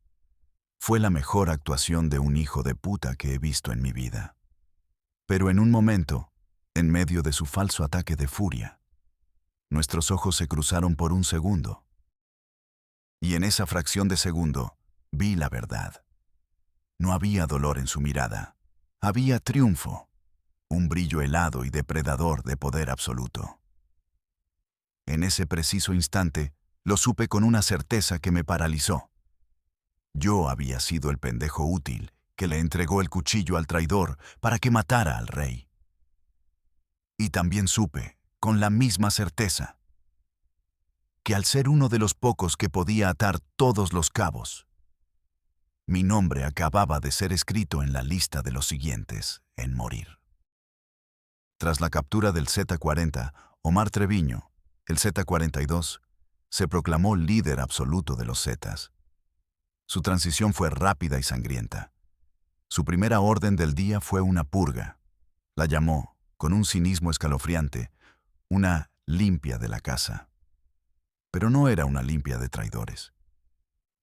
Fue la mejor actuación de un hijo de puta que he visto en mi vida. Pero en un momento, en medio de su falso ataque de furia, nuestros ojos se cruzaron por un segundo. Y en esa fracción de segundo, vi la verdad. No había dolor en su mirada. Había triunfo, un brillo helado y depredador de poder absoluto. En ese preciso instante, lo supe con una certeza que me paralizó. Yo había sido el pendejo útil que le entregó el cuchillo al traidor para que matara al rey. Y también supe, con la misma certeza, que al ser uno de los pocos que podía atar todos los cabos, mi nombre acababa de ser escrito en la lista de los siguientes en morir. Tras la captura del Z-40, Omar Treviño, el Z-42, se proclamó líder absoluto de los Zetas. Su transición fue rápida y sangrienta. Su primera orden del día fue una purga. La llamó, con un cinismo escalofriante, una limpia de la casa. Pero no era una limpia de traidores.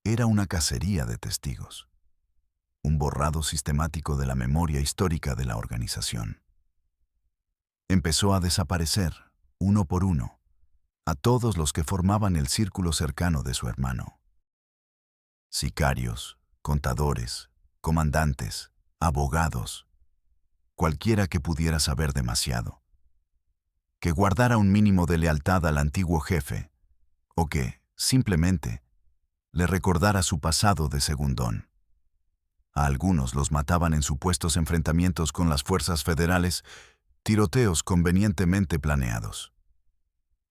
Era una cacería de testigos. Un borrado sistemático de la memoria histórica de la organización. Empezó a desaparecer, uno por uno, a todos los que formaban el círculo cercano de su hermano. Sicarios, contadores, comandantes, abogados, cualquiera que pudiera saber demasiado, que guardara un mínimo de lealtad al antiguo jefe, o que, simplemente, le recordara su pasado de segundón. A algunos los mataban en supuestos enfrentamientos con las fuerzas federales, tiroteos convenientemente planeados.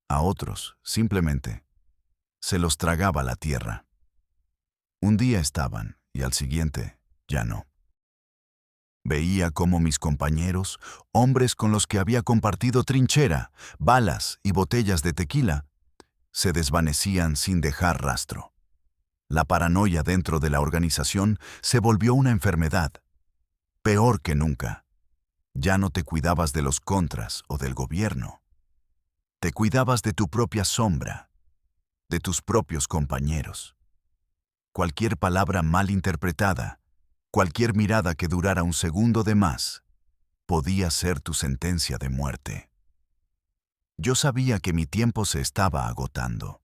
A otros, simplemente, se los tragaba la tierra. Un día estaban, y al siguiente, ya no. Veía cómo mis compañeros, hombres con los que había compartido trinchera, balas y botellas de tequila, se desvanecían sin dejar rastro. La paranoia dentro de la organización se volvió una enfermedad, peor que nunca. Ya no te cuidabas de los contras o del gobierno. Te cuidabas de tu propia sombra, de tus propios compañeros. Cualquier palabra mal interpretada, cualquier mirada que durara un segundo de más, podía ser tu sentencia de muerte. Yo sabía que mi tiempo se estaba agotando.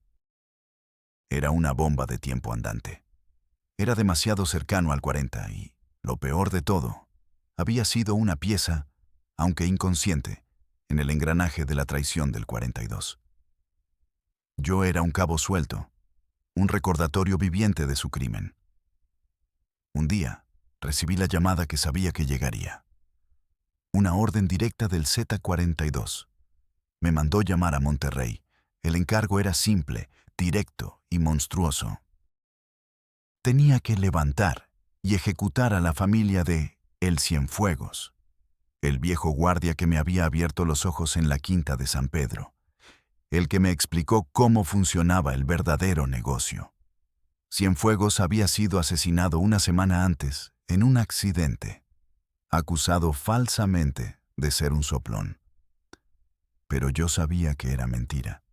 Era una bomba de tiempo andante. Era demasiado cercano al 40 y, lo peor de todo, había sido una pieza, aunque inconsciente, en el engranaje de la traición del 42. Yo era un cabo suelto, un recordatorio viviente de su crimen. Un día, recibí la llamada que sabía que llegaría. Una orden directa del Z-42. Me mandó llamar a Monterrey. El encargo era simple, directo y monstruoso. Tenía que levantar y ejecutar a la familia de El Cienfuegos, el viejo guardia que me había abierto los ojos en la quinta de San Pedro, el que me explicó cómo funcionaba el verdadero negocio. Cienfuegos había sido asesinado una semana antes en un accidente, acusado falsamente de ser un soplón. Pero yo sabía que era mentira.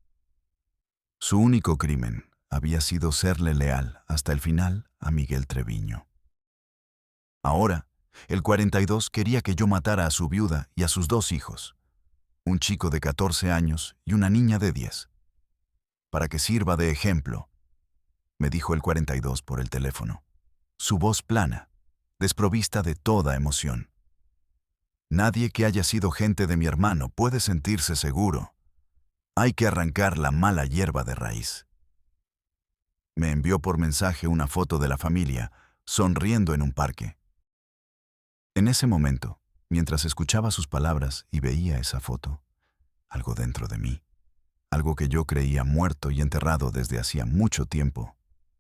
Su único crimen había sido serle leal hasta el final a Miguel Treviño. Ahora, el 42 quería que yo matara a su viuda y a sus 2 hijos, un chico de 14 años y una niña de 10. Para que sirva de ejemplo, me dijo el 42 por el teléfono, su voz plana, desprovista de toda emoción. Nadie que haya sido gente de mi hermano puede sentirse seguro. Hay que arrancar la mala hierba de raíz. Me envió por mensaje una foto de la familia, sonriendo en un parque. En ese momento, mientras escuchaba sus palabras y veía esa foto, algo dentro de mí, algo que yo creía muerto y enterrado desde hacía mucho tiempo,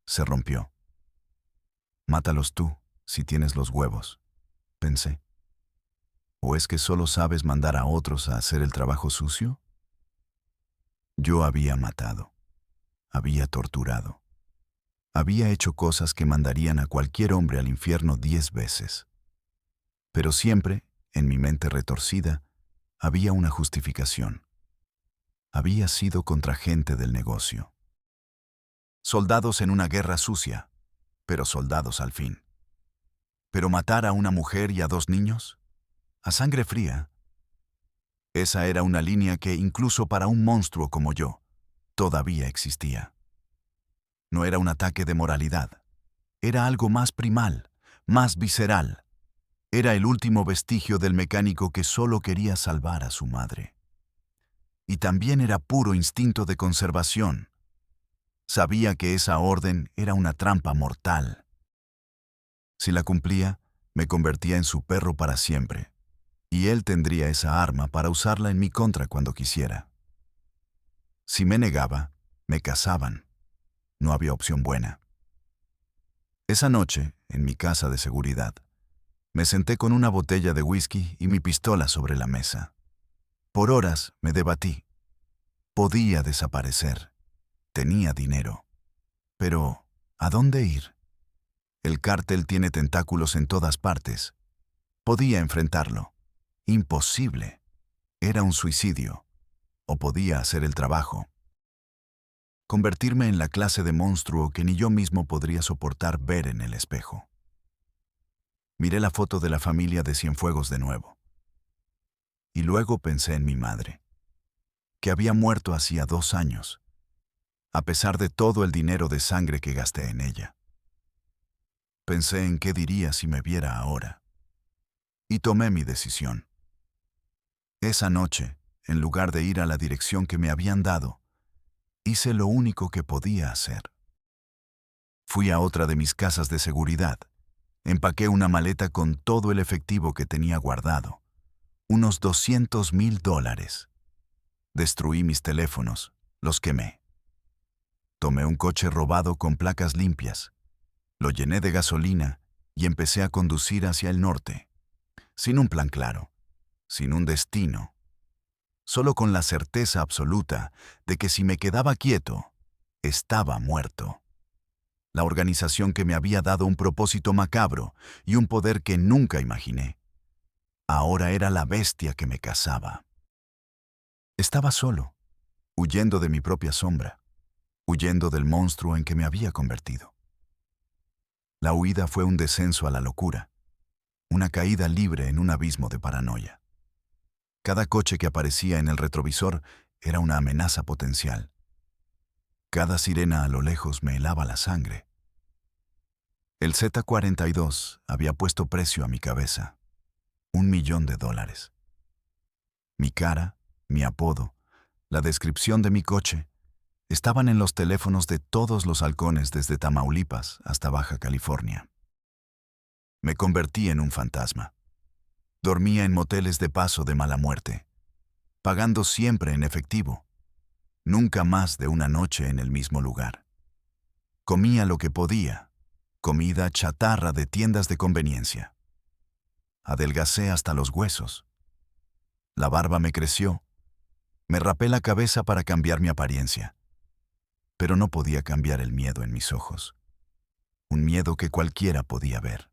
se rompió. Mátalos tú, si tienes los huevos, pensé. ¿O es que solo sabes mandar a otros a hacer el trabajo sucio? Yo había matado, había torturado, había hecho cosas que mandarían a cualquier hombre al infierno 10 veces. Pero siempre, en mi mente retorcida, había una justificación. Había sido contra gente del negocio. Soldados en una guerra sucia, pero soldados al fin. Pero matar a una mujer y a 2 niños, a sangre fría, esa era una línea que, incluso para un monstruo como yo, todavía existía. No era un ataque de moralidad. Era algo más primal, más visceral. Era el último vestigio del mecánico que solo quería salvar a su madre. Y también era puro instinto de conservación. Sabía que esa orden era una trampa mortal. Si la cumplía, me convertía en su perro para siempre, y él tendría esa arma para usarla en mi contra cuando quisiera. Si me negaba, me cazaban. No había opción buena. Esa noche, en mi casa de seguridad, me senté con una botella de whisky y mi pistola sobre la mesa. Por horas me debatí. Podía desaparecer. Tenía dinero. Pero, ¿a dónde ir? El cártel tiene tentáculos en todas partes. Podía enfrentarlo. Imposible. Era un suicidio. O podía hacer el trabajo. Convertirme en la clase de monstruo que ni yo mismo podría soportar ver en el espejo. Miré la foto de la familia de Cienfuegos de nuevo. Y luego pensé en mi madre, que había muerto hacía 2 años, a pesar de todo el dinero de sangre que gasté en ella. Pensé en qué diría si me viera ahora. Y tomé mi decisión. Esa noche, en lugar de ir a la dirección que me habían dado, hice lo único que podía hacer. Fui a otra de mis casas de seguridad. Empaqué una maleta con todo el efectivo que tenía guardado. Unos $200,000. Destruí mis teléfonos, los quemé. Tomé un coche robado con placas limpias. Lo llené de gasolina y empecé a conducir hacia el norte, sin un plan claro, sin un destino, solo con la certeza absoluta de que si me quedaba quieto, estaba muerto. La organización que me había dado un propósito macabro y un poder que nunca imaginé, ahora era la bestia que me cazaba. Estaba solo, huyendo de mi propia sombra, huyendo del monstruo en que me había convertido. La huida fue un descenso a la locura, una caída libre en un abismo de paranoia. Cada coche que aparecía en el retrovisor era una amenaza potencial. Cada sirena a lo lejos me helaba la sangre. El Z-42 había puesto precio a mi cabeza. $1,000,000. Mi cara, mi apodo, la descripción de mi coche, estaban en los teléfonos de todos los halcones desde Tamaulipas hasta Baja California. Me convertí en un fantasma. Dormía en moteles de paso de mala muerte, pagando siempre en efectivo, nunca más de una noche en el mismo lugar. Comía lo que podía, comida chatarra de tiendas de conveniencia. Adelgacé hasta los huesos. La barba me creció. Me rapé la cabeza para cambiar mi apariencia. Pero no podía cambiar el miedo en mis ojos. Un miedo que cualquiera podía ver.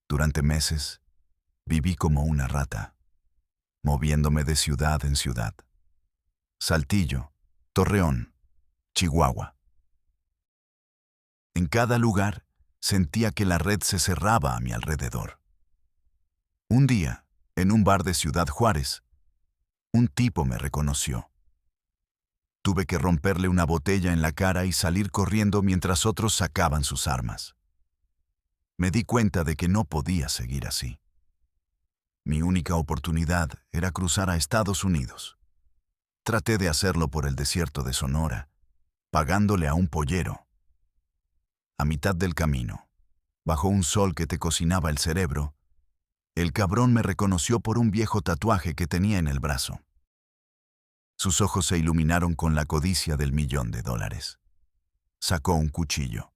Durante meses, viví como una rata, moviéndome de ciudad en ciudad. Saltillo, Torreón, Chihuahua. En cada lugar, sentía que la red se cerraba a mi alrededor. Un día, en un bar de Ciudad Juárez, un tipo me reconoció. Tuve que romperle una botella en la cara y salir corriendo mientras otros sacaban sus armas. Me di cuenta de que no podía seguir así. Mi única oportunidad era cruzar a Estados Unidos. Traté de hacerlo por el desierto de Sonora, pagándole a un pollero. A mitad del camino, bajo un sol que te cocinaba el cerebro, el cabrón me reconoció por un viejo tatuaje que tenía en el brazo. Sus ojos se iluminaron con la codicia del $1,000,000. Sacó un cuchillo.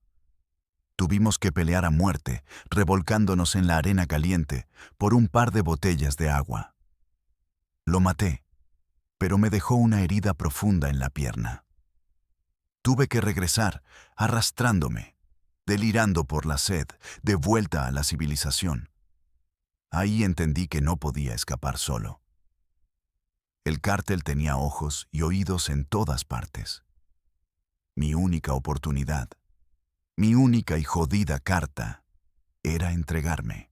Tuvimos que pelear a muerte, revolcándonos en la arena caliente por un par de botellas de agua. Lo maté, pero me dejó una herida profunda en la pierna. Tuve que regresar, arrastrándome, delirando por la sed, de vuelta a la civilización. Ahí entendí que no podía escapar solo. El cártel tenía ojos y oídos en todas partes. Mi única oportunidad, mi única y jodida carta, era entregarme.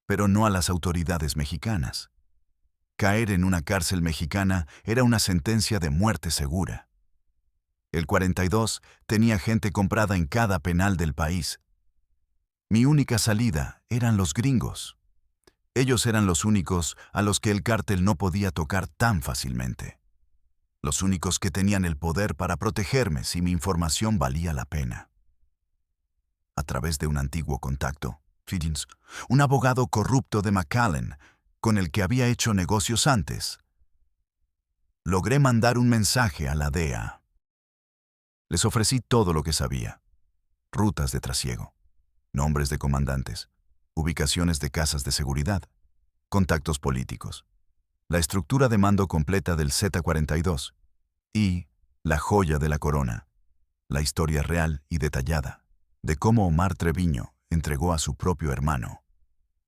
Pero no a las autoridades mexicanas. Caer en una cárcel mexicana era una sentencia de muerte segura. El 42 tenía gente comprada en cada penal del país. Mi única salida eran los gringos. Ellos eran los únicos a los que el cártel no podía tocar tan fácilmente. Los únicos que tenían el poder para protegerme si mi información valía la pena. A través de un antiguo contacto, Higgins, un abogado corrupto de McAllen, con el que había hecho negocios antes, logré mandar un mensaje a la DEA. Les ofrecí todo lo que sabía: rutas de trasiego, nombres de comandantes, ubicaciones de casas de seguridad, contactos políticos, la estructura de mando completa del Z-42 y, la joya de la corona, la historia real y detallada de cómo Omar Treviño entregó a su propio hermano,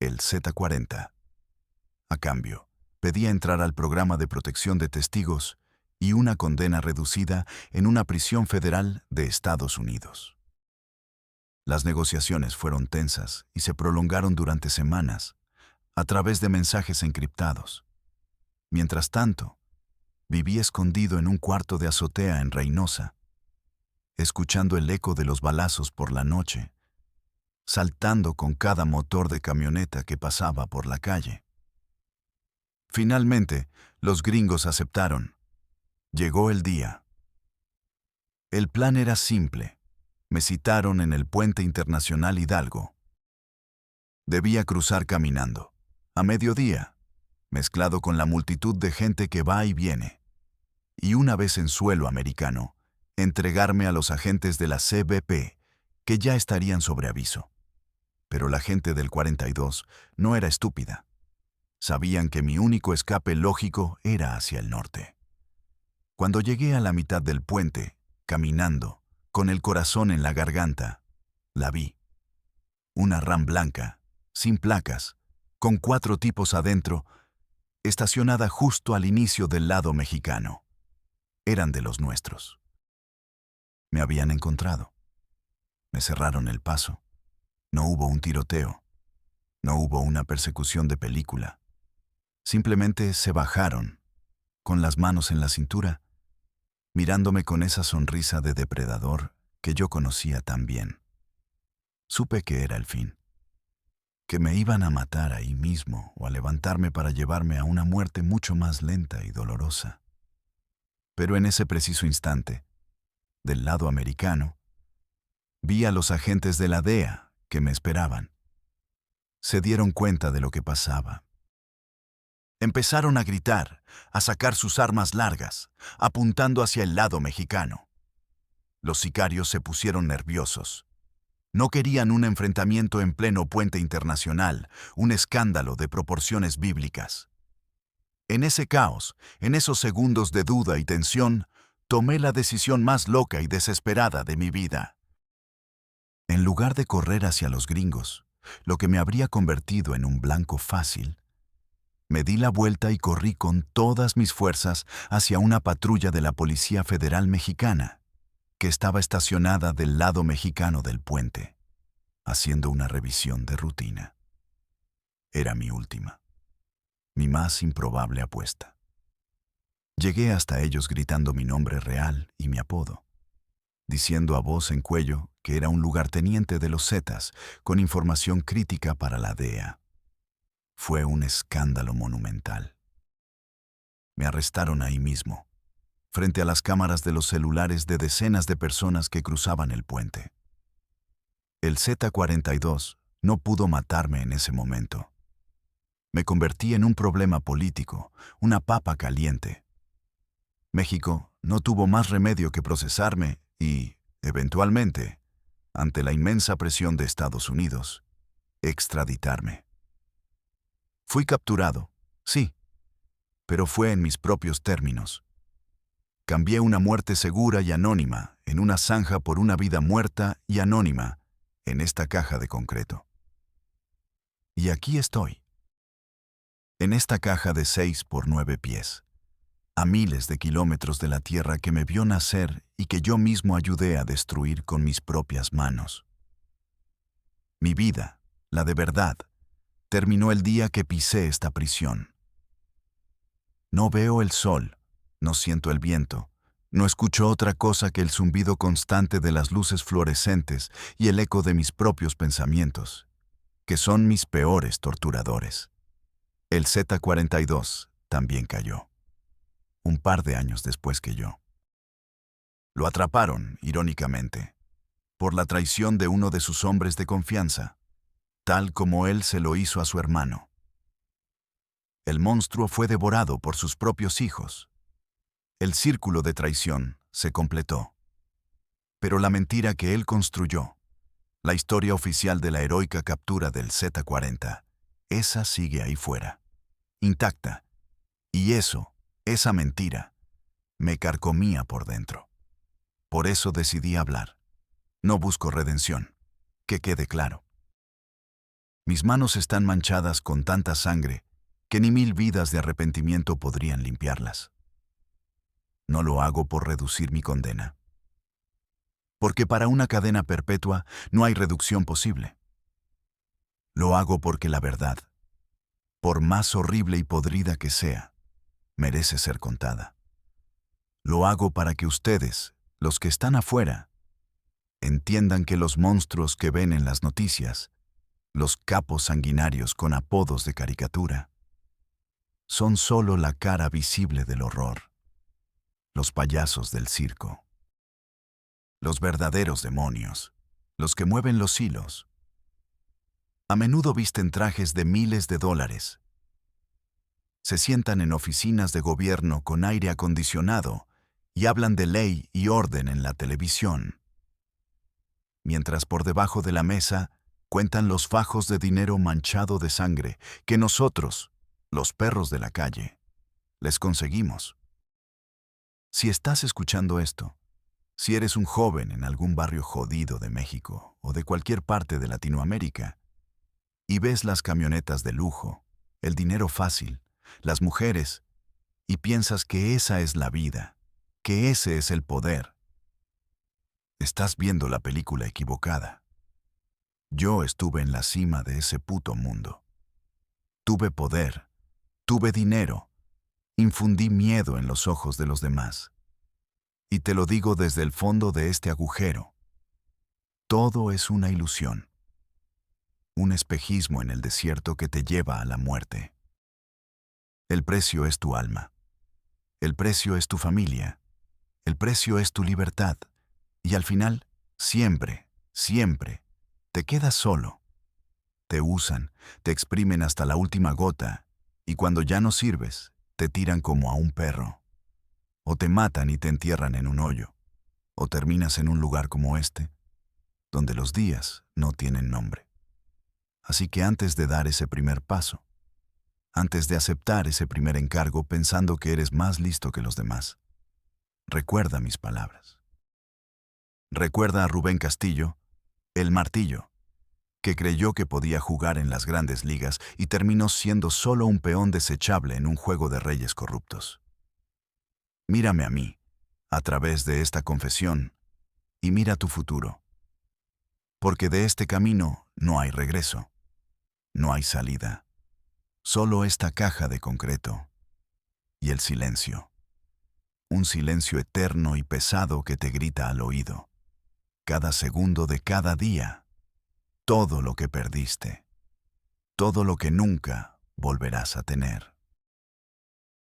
el Z-40. A cambio, pedía entrar al programa de protección de testigos y una condena reducida en una prisión federal de Estados Unidos. Las negociaciones fueron tensas y se prolongaron durante semanas, a través de mensajes encriptados. Mientras tanto, viví escondido en un cuarto de azotea en Reynosa, escuchando el eco de los balazos por la noche, saltando con cada motor de camioneta que pasaba por la calle. Finalmente, los gringos aceptaron. Llegó el día. El plan era simple. Me citaron en el Puente Internacional Hidalgo. Debía cruzar caminando, a mediodía, mezclado con la multitud de gente que va y viene. Y una vez en suelo americano, entregarme a los agentes de la CBP, que ya estarían sobre aviso. Pero la gente del 42 no era estúpida. Sabían que mi único escape lógico era hacia el norte. Cuando llegué a la mitad del puente, caminando, con el corazón en la garganta, la vi. Una RAM blanca, sin placas, con 4 tipos adentro, estacionada justo al inicio del lado mexicano. Eran de los nuestros. Me habían encontrado. Me cerraron el paso. No hubo un tiroteo. No hubo una persecución de película. Simplemente se bajaron, con las manos en la cintura, mirándome con esa sonrisa de depredador que yo conocía tan bien. Supe que era el fin, que me iban a matar ahí mismo o a levantarme para llevarme a una muerte mucho más lenta y dolorosa. Pero en ese preciso instante, del lado americano, vi a los agentes de la DEA que me esperaban. Se dieron cuenta de lo que pasaba. Empezaron a gritar, a sacar sus armas largas, apuntando hacia el lado mexicano. Los sicarios se pusieron nerviosos. No querían un enfrentamiento en pleno puente internacional, un escándalo de proporciones bíblicas. En ese caos, en esos segundos de duda y tensión, tomé la decisión más loca y desesperada de mi vida. En lugar de correr hacia los gringos, lo que me habría convertido en un blanco fácil, me di la vuelta y corrí con todas mis fuerzas hacia una patrulla de la Policía Federal Mexicana, que estaba estacionada del lado mexicano del puente, haciendo una revisión de rutina. Era mi última, mi más improbable apuesta. Llegué hasta ellos gritando mi nombre real y mi apodo, diciendo a voz en cuello que era un lugarteniente de los Zetas con información crítica para la DEA. Fue un escándalo monumental. Me arrestaron ahí mismo, frente a las cámaras de los celulares de decenas de personas que cruzaban el puente. El Z-42 no pudo matarme en ese momento. Me convertí en un problema político, una papa caliente. México no tuvo más remedio que procesarme y, eventualmente, ante la inmensa presión de Estados Unidos, extraditarme. Fui capturado, sí, pero fue en mis propios términos. Cambié una muerte segura y anónima en una zanja por una vida muerta y anónima en esta caja de concreto. Y aquí estoy, en esta caja de 6 por 9 pies, a miles de kilómetros de la tierra que me vio nacer y que yo mismo ayudé a destruir con mis propias manos. Mi vida, la de verdad, terminó el día que pisé esta prisión. No veo el sol, no siento el viento, no escucho otra cosa que el zumbido constante de las luces fluorescentes y el eco de mis propios pensamientos, que son mis peores torturadores. El Z-42 también cayó, un par de años después que yo. Lo atraparon, irónicamente, por la traición de uno de sus hombres de confianza, tal como él se lo hizo a su hermano. El monstruo fue devorado por sus propios hijos. El círculo de traición se completó. Pero la mentira que él construyó, la historia oficial de la heroica captura del Z-40, esa sigue ahí fuera, intacta. Y esa mentira, me carcomía por dentro. Por eso decidí hablar. No busco redención, que quede claro. Mis manos están manchadas con tanta sangre que ni 1000 vidas de arrepentimiento podrían limpiarlas. No lo hago por reducir mi condena. Porque para una cadena perpetua no hay reducción posible. Lo hago porque la verdad, por más horrible y podrida que sea, merece ser contada. Lo hago para que ustedes, los que están afuera, entiendan que los monstruos que ven en las noticias, los capos sanguinarios con apodos de caricatura, son solo la cara visible del horror, los payasos del circo, los verdaderos demonios, los que mueven los hilos. A menudo visten trajes de miles de dólares. Se sientan en oficinas de gobierno con aire acondicionado y hablan de ley y orden en la televisión, mientras por debajo de la mesa cuentan los fajos de dinero manchado de sangre que nosotros, los perros de la calle, les conseguimos. Si estás escuchando esto, si eres un joven en algún barrio jodido de México o de cualquier parte de Latinoamérica, y ves las camionetas de lujo, el dinero fácil, las mujeres, y piensas que esa es la vida, que ese es el poder, estás viendo la película equivocada. Yo estuve en la cima de ese puto mundo. Tuve poder, tuve dinero, infundí miedo en los ojos de los demás. Y te lo digo desde el fondo de este agujero. Todo es una ilusión. Un espejismo en el desierto que te lleva a la muerte. El precio es tu alma. El precio es tu familia. El precio es tu libertad. Y al final, siempre, siempre, te quedas solo. Te usan, te exprimen hasta la última gota, y cuando ya no sirves, te tiran como a un perro. O te matan y te entierran en un hoyo, o terminas en un lugar como este, donde los días no tienen nombre. Así que antes de dar ese primer paso, antes de aceptar ese primer encargo pensando que eres más listo que los demás, recuerda mis palabras. Recuerda a Rubén Castillo, el martillo, que creyó que podía jugar en las grandes ligas y terminó siendo solo un peón desechable en un juego de reyes corruptos. Mírame a mí, a través de esta confesión, y mira tu futuro. Porque de este camino no hay regreso, no hay salida, solo esta caja de concreto y el silencio. Un silencio eterno y pesado que te grita al oído, cada segundo de cada día, todo lo que perdiste, todo lo que nunca volverás a tener.